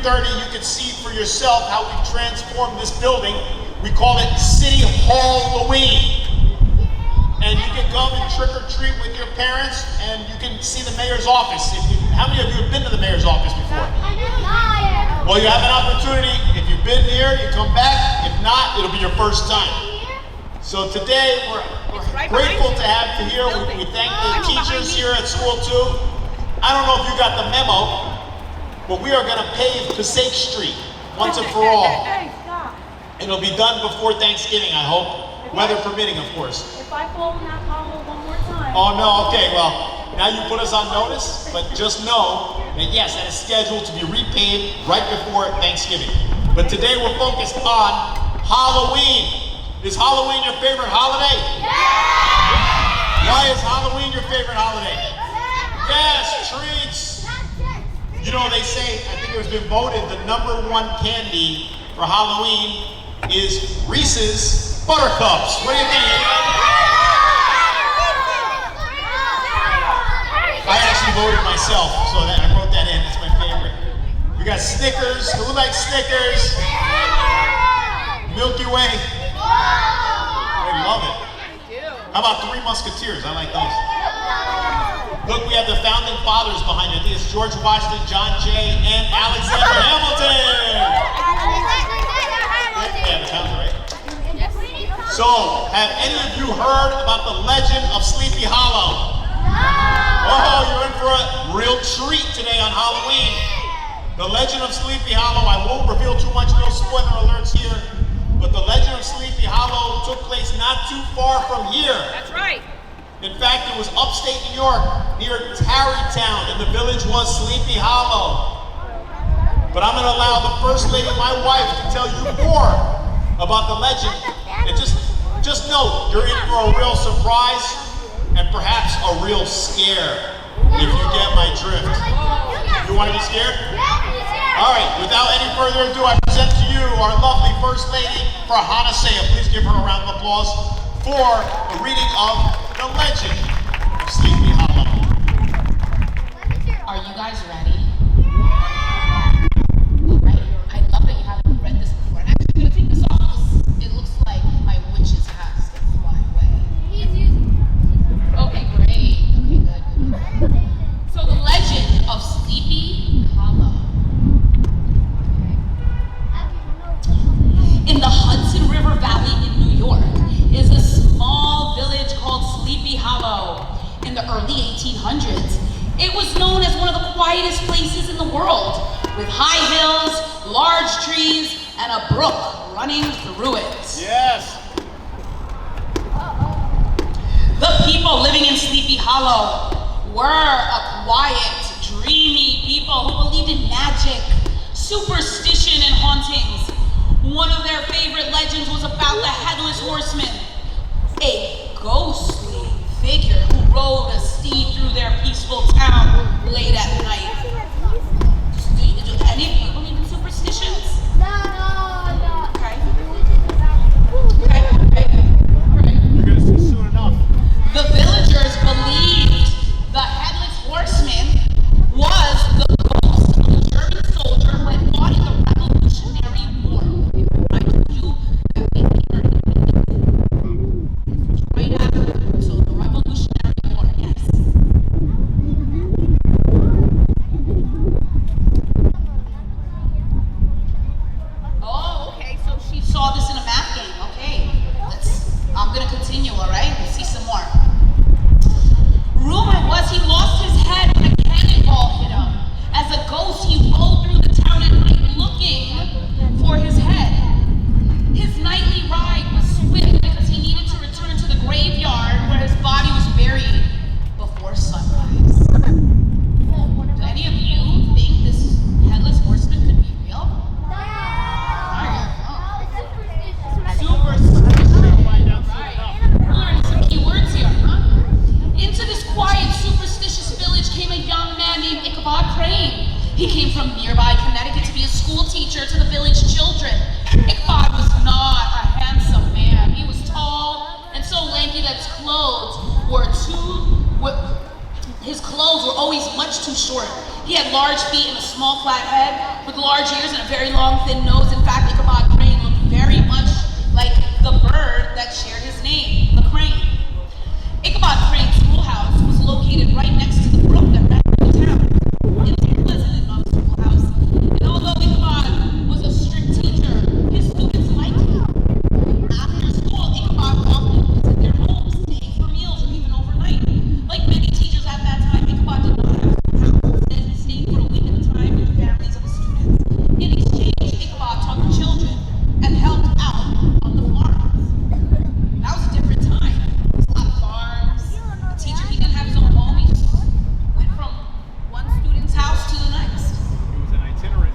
3:30, you can see for yourself how we've transformed this building. We call it City Halloween. And you can come and trick or treat with your parents, and you can see the mayor's office. How many of you have been to the mayor's office before? Well, you have an opportunity. If you've been here, you come back. If not, it'll be your first time. So today, we're grateful to have you here. We thank the teachers here at school too. I don't know if you got the memo, but we are going to pave Passaic Street once and for all. It'll be done before Thanksgiving, I hope. Weather permitting, of course. If I fall in that pothole one more time. Oh no, okay, well, now you put us on notice, but just know that yes, that is scheduled to be repaved right before Thanksgiving. But today we're focused on Halloween. Is Halloween your favorite holiday? Yeah! Why is Halloween your favorite holiday? Yes, treats. You know, they say, I think it has been voted the #1 candy for Halloween is Reese's Buttercups. What do you think? I actually voted myself, so that I wrote that in. That's my favorite. We got Snickers. Who likes Snickers? Milky Way. I love it. How about Three Musketeers? I like those. Look, we have the founding fathers behind it. It's George Washington, John Jay, and Alexander Hamilton. Yeah, the founder, right? So, have any of you heard about the legend of Sleepy Hollow? No! Oh, you're in for a real treat today on Halloween. The legend of Sleepy Hollow, I won't reveal too much, no spoiler alerts here, but the legend of Sleepy Hollow took place not too far from here. That's right. In fact, it was upstate New York, near Tarrytown, and the village was Sleepy Hollow. But I'm going to allow the First Lady, my wife, to tell you more about the legend. And just know, you're in for a real surprise and perhaps a real scare, if you get my drift. You want to be scared? All right, without any further ado, I present to you our lovely First Lady, Farhanna. Please give her a round of applause for the reading of the legend of Sleepy Hollow. Are you guys ready? All right. I love that you haven't read this before. And I'm actually going to take this off because it looks like my witch's hat is going to fly away. Okay, great. Okay, good. So the legend of Sleepy Hollow. In the Hudson River Valley in New York is a small village called Sleepy Hollow. In the early 1800s, it was known as one of the quietest places in the world, with high hills, large trees, and a brook running through it. Yes. The people living in Sleepy Hollow were a quiet, dreamy people who believed in magic, superstition, and hauntings. One of their favorite legends was about the Headless Horseman, a ghostly figure who rode a steed through their peaceful town late at night. Do any of you believe in superstitions? No. Okay. All right. You're going to see soon enough. The villagers believed the Headless Horseman was the ghost of a German soldier who had fought in the Revolutionary War. I told you that they were right after, so the Revolutionary War, yes. Oh, okay, so she saw this in a math game. Okay, I'm gonna continue, all right? We'll see some more. Rumor was he lost his head when a cannonball hit him. As a ghost, he rolled through the town at night looking for his head. His nightly ride was swift because he needed to return to the graveyard where his body was buried before sunrise. Do any of you think this Headless Horseman could be real? Superstition. We're learning some key words here, huh? Into this quiet, superstitious village came a young man named Ichabod Crane. He came from nearby Connecticut to be a school teacher to the village children. Ichabod was not a handsome man. He was tall and so lanky that his clothes were always much too short. He had large feet and a small flat head with large ears and a very long thin nose. In fact, Ichabod Crane looked very much like the bird that shared his name, the crane. Ichabod Crane's schoolhouse was located right next to the brook that ran through the town. It was a pleasant enough schoolhouse, and although Ichabod was a strict teacher, his students liked him. After school, Ichabod often visited their homes, staying for meals or even overnight. Like many teachers at that time, Ichabod did not have a house. Instead, he stayed for a week at a time with the families of his students. In exchange, Ichabod taught the children and helped out on the farms. That was a different time. There was a lot of farms. The teacher, he didn't have his own home. He just went from one student's house to the next. He was an itinerant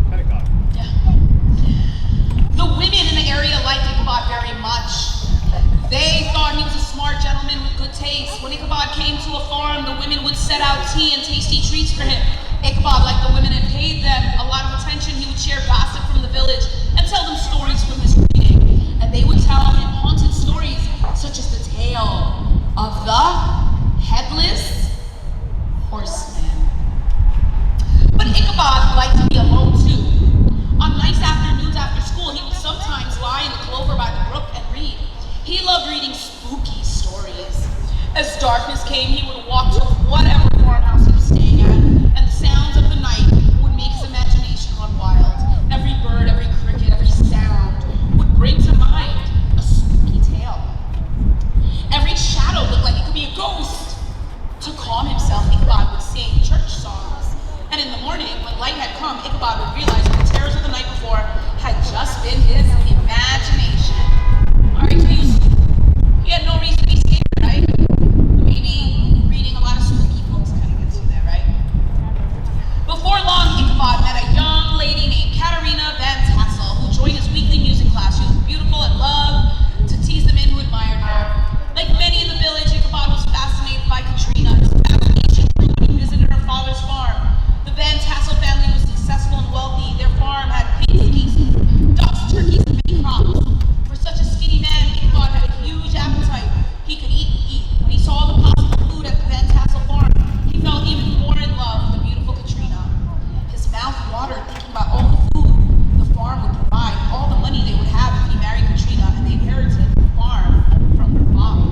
pedagogue. Yeah. The women in the area liked Ichabod very much. They thought he was a smart gentleman with good taste. When Ichabod came to a farm, the women would set out tea and tasty treats for him. Ichabod, like the women, and paid them a lot of attention. He would share gossip from the village and tell them stories from his reading. And they would tell him haunted stories, such as the tale of the Headless Horseman. But Ichabod liked to be alone too. On nice afternoons after school, he would sometimes lie in the clover by the brook and read. He loved reading spooky stories. As darkness came, he would walk to whatever farmhouse he was staying at, and the sounds of the night would make his imagination run wild. Every bird, every cricket, every sound would bring to mind a spooky tale. Every shadow looked like it could be a ghost. To calm himself, Ichabod would sing church songs. And in the morning, when light had come, Ichabod would realize that the terrors of the night before had just been his imagination. All right, so he had no reason to be scared, right? Maybe reading a lot of spooky books kind of gets you there, right? Before long, Ichabod met a young lady named Katerina Van Tassel, who joined his weekly music class. She was beautiful and loved to tease the men who admired her. Like many in the village, Ichabod was fascinated by Katrina. His fascination grew when he visited her father's farm. The Van Tassel family was successful and wealthy. Their farm had pigs, geese, ducks, turkeys, and many crops. For such a skinny man, Ichabod had a huge appetite. He could eat and eat. When he saw the possible food at the Van Tassel farm, he fell even more in love with the beautiful Katrina. His mouth watered thinking about all the food the farm would provide, all the money they would have if he married Katrina, and they inherited the farm from her father.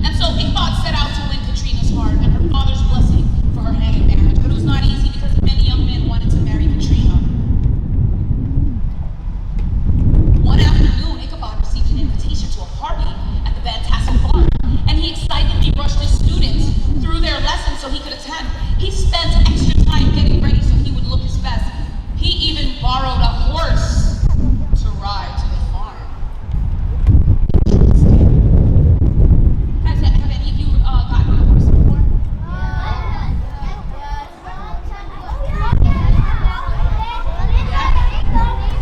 And so Ichabod set out to win Katrina's heart and her father's blessing for her hand in marriage. But it was not easy because many young men wanted to marry Katrina. One afternoon, Ichabod received an invitation to a party at the Van Tassel farm, and he excitedly rushed his students through their lessons so he could attend. He spent extra time getting ready so he would look his best. He even borrowed a horse to ride to the farm. Have any of you gotten on a horse before?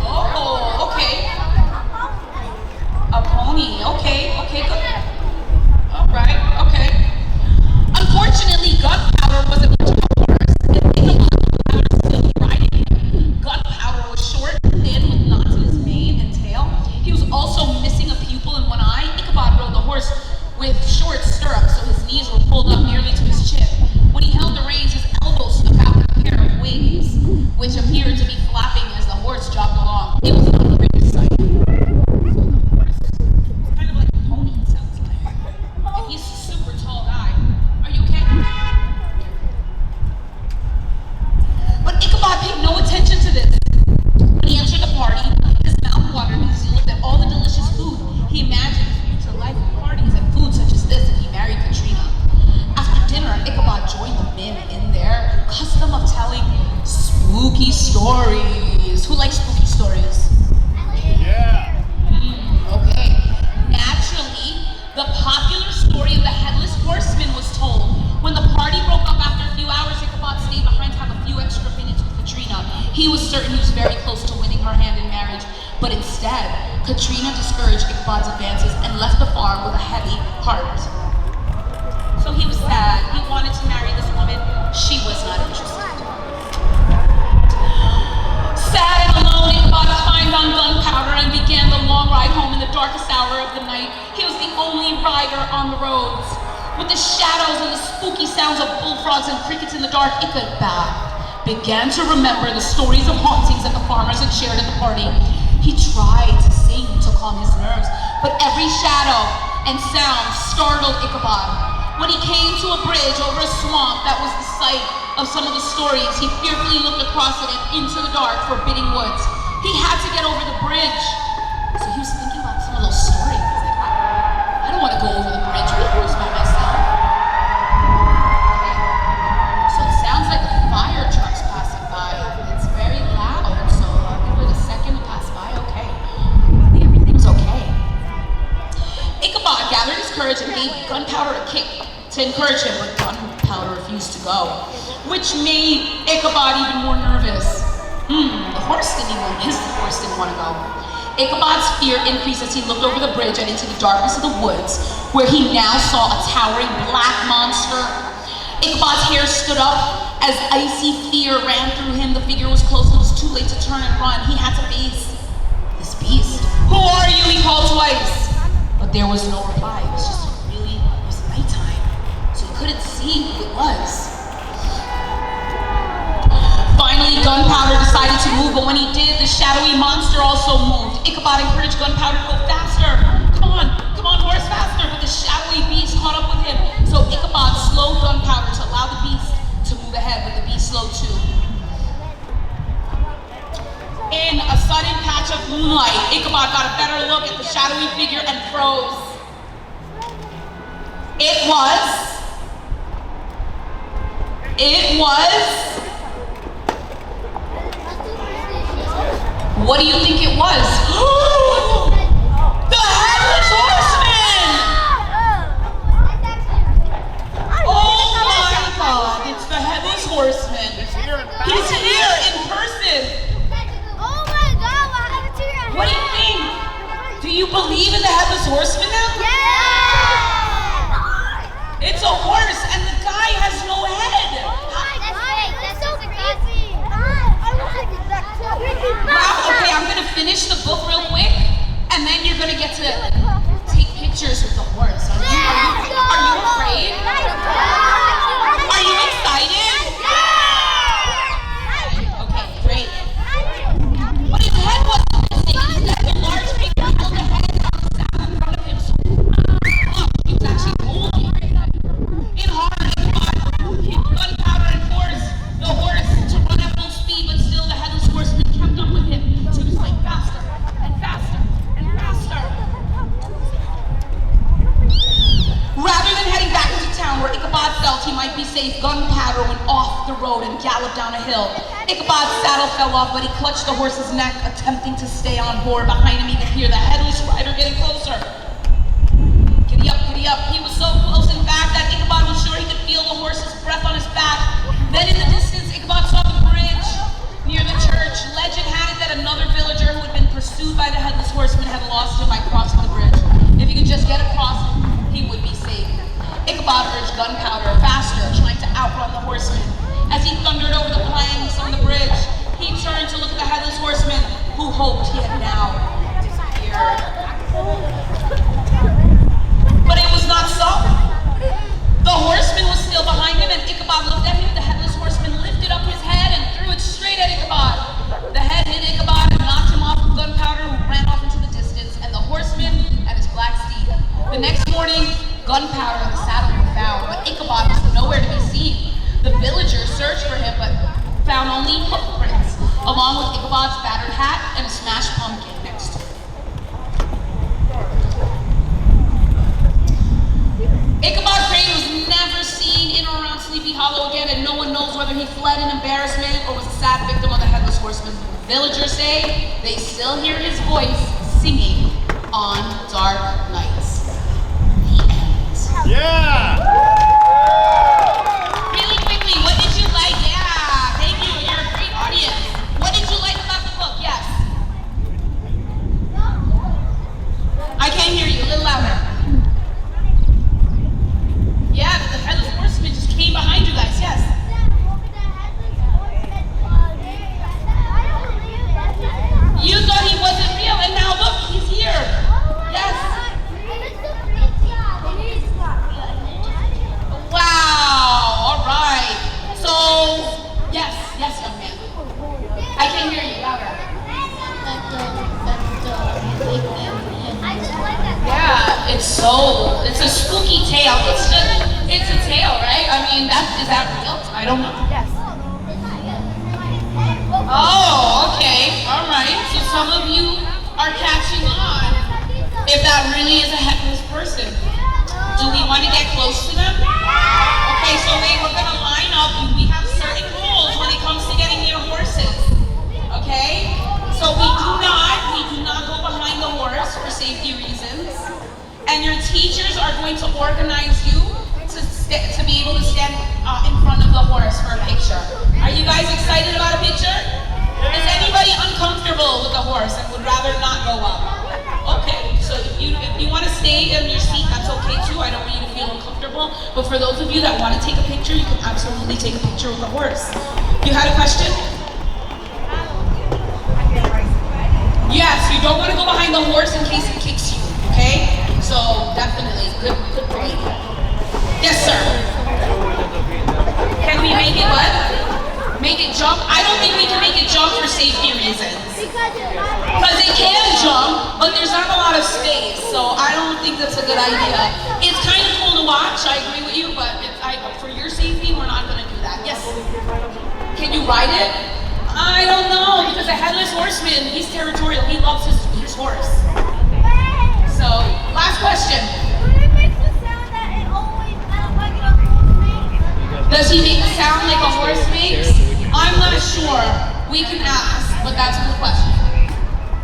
Oh, okay. A pony. Okay, good. All right, okay. Unfortunately, gunpowder wasn't much of a horse, and Ichabod was still riding him. Gunpowder was short, thin, with knots in his mane and tail. He was also missing a pupil in one eye. Ichabod rode the horse with short stirrups, so his knees were pulled up nearly to his chin. When he held the reins, his elbows stuck out like a pair of wings, which appeared to be flapping as the horse jogged along. It was not the greatest sight. Kind of like a pony, it sounds like. And he's a super tall guy. Are you okay? But Ichabod paid no attention to this. When he entered the party, his mouth watered because he looked at all the delicious food. He imagined future life of parties and food such as this if he married Katrina. After dinner, Ichabod joined the men in their custom of telling spooky stories. Who likes spooky stories? Yeah. Okay. Naturally, the popular story of the Headless Horseman was told. When the party broke up after a few hours, Ichabod stayed behind to have a few extra minutes with Katrina. He was certain he was very close to winning her hand in marriage, but instead, Katrina discouraged Ichabod's advances and left the farm with a heavy heart. So he was sad. He wanted to marry this woman. She was not interested. Sad and alone, Ichabod climbed on gunpowder and began the long ride home in the darkest hour of the night. He was the only rider on the roads. With the shadows and the spooky sounds of bullfrogs and crickets in the dark, Ichabod began to remember the stories of hauntings that the farmers had shared at the party. He tried to sing to calm his nerves, but every shadow and sound startled Ichabod. When he came to a bridge over a swamp that was the site of some of the stories, he fearfully looked across it and into the dark, forbidding woods. He had to get over the bridge. So he was thinking about some of those stories. He's like, I don't want to go over the bridge with a horse by myself. Okay. So it sounds like a fire truck's passing by. It's very loud, so I'll give it a second to pass by. Okay. Hopefully everything's okay. Ichabod gathered his courage and gave Gunpowder a kick to encourage him, but Gunpowder refused to go, which made Ichabod even more nervous. The horse didn't want to go. Ichabod's fear increased as he looked over the bridge and into the darkness of the woods, where he now saw a towering black monster. Ichabod's hair stood up as icy fear ran through him. The figure was close and it was too late to turn and run. He had to face this beast. "Who are you?" he called twice. But there was no reply. It was nighttime, so he couldn't see who it was. Finally, Gunpowder decided to move, but when he did, the shadowy monster also moved. Ichabod encouraged Gunpowder to go faster. Come on, horse, faster! But the shadowy beast caught up with him, so Ichabod slowed Gunpowder to allow the beast to move ahead, but the beast slowed too. In a sudden patch of moonlight, Ichabod got a better look at the shadowy figure and froze. It was... What do you think it was? The Headless Horseman! Oh my God, it's the Headless Horseman. He's here in person. Oh my God, what happened to your head? What do you think? Do you believe in the Headless Horseman now? Yeah! It's a horse and the guy has no head. That's so crazy. Wow, okay, I'm gonna finish the book real quick and then you're gonna get to take pictures with the horse. Are you afraid? Are you excited? Okay, great. But his head wasn't missing. Instead, the large figure held the head on the saddle in front of him. So, he was actually holding it. In horror, Ichabod hit Gunpowder and forced the horse to run at full speed, but still the Headless Horseman kept up with him. So he was going faster and faster and faster. Rather than heading back into town where Ichabod felt he might be safe, Gunpowder went off the road and galloped down a hill. Ichabod's saddle fell off, but he clutched the horse's neck, attempting to stay on board. Behind him, he could hear the headless rider getting closer. Giddy up, giddy up. He was so close, in fact, that Ichabod was sure he could feel the horse's breath on his back. Then in the distance, Ichabod saw the bridge near the church. Legend had it that another villager who had been pursued by the Headless Horseman had lost him by crossing the bridge. If he could just get across, he would be safe. Ichabod urged Gunpowder faster, trying to outrun the horseman. As he thundered over the planks on the bridge, he turned to look at the Headless Horseman, who hoped he had now disappeared. But it was not so. The horseman was still behind him, and Ichabod looked at him. The Headless Horseman lifted up his head and threw it straight at Ichabod. The head hit Ichabod and knocked him off of Gunpowder, who ran off into the distance, and the horseman and his black steed. The next morning, Gunpowder and the saddle were found, but Ichabod was nowhere to be seen. The villagers searched for him, but found only footprints, along with Ichabod's battered hat and a smashed pumpkin next to it. Ichabod Crane was never seen in or around Sleepy Hollow again, and no one knows whether he fled in embarrassment or was a sad victim of the Headless Horseman. The villagers say they still hear his voice singing on dark nights. The end. Yeah! Really quickly, what did you like? Yeah, thank you. You're a great audience. What did you like about the book? Yes. I can't hear you. A little louder. Yeah, the Headless Horseman just came behind you guys. Yes. You thought he wasn't real, and now look, he's here. Yes. So, it's a spooky tale. It's a tale, right? I mean, is that real? I don't know. Yes. Oh, okay. All right. So some of you are catching on. If that really is a headless person, do we want to get close to them? Okay, so we're going to line up. We have certain rules when it comes to getting near horses. Okay? So we do not go behind the horse for safety reasons. And your teachers are going to organize you to be able to stand in front of the horse for a picture. Are you guys excited about a picture? Is anybody uncomfortable with the horse and would rather not go up? Okay, so if you want to stay in your seat, that's okay too. I don't want you to feel uncomfortable. But for those of you that want to take a picture, you can absolutely take a picture with the horse. You had a question? Yes, you don't want to go behind the horse in case it kicks you, okay? So definitely, good point. Yes, sir. Can we make it what? Make it jump? I don't think we can make it jump for safety reasons. Because it can jump, but there's not a lot of space, so I don't think that's a good idea. It's kind of cool to watch, I agree with you, but for your safety, we're not going to do that. Yes? Can you ride it? I don't know, because a headless horseman, he's territorial. He loves his horse. So, last question. Does he make the sound like a horse makes? I'm not sure. We can ask, but that's a good question.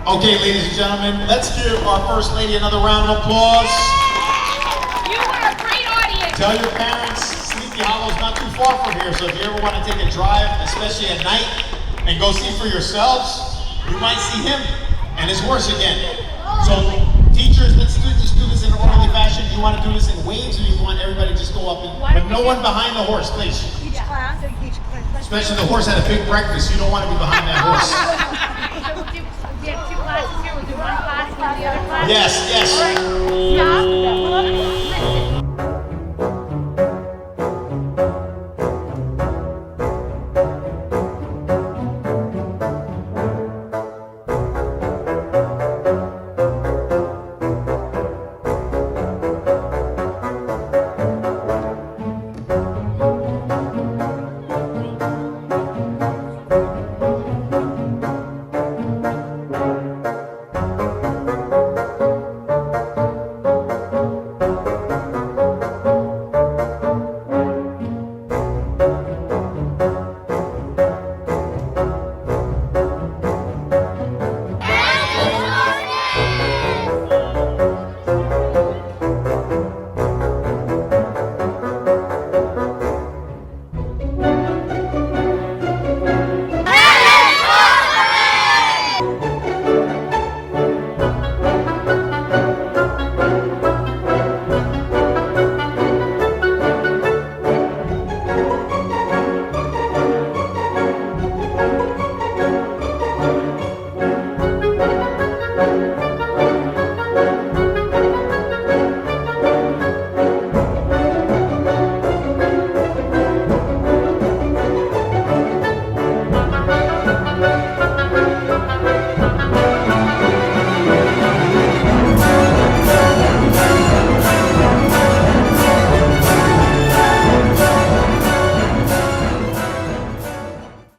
Okay, ladies and gentlemen, let's give our First Lady another round of applause. You are a great audience. Tell your parents, Sleepy Hollow's not too far from here, so if you ever want to take a drive, especially at night, and go see for yourselves, you might see him and his horse again. So, teachers, let's just do this in an orderly fashion. Do you want to do this in waves, or do you want everybody to just go up and, but no one behind the horse, please. Each class. Especially the horse had a big breakfast. You don't want to be behind that horse. We have two classes here. We'll do one class and the other class. Yes, yes. Stop.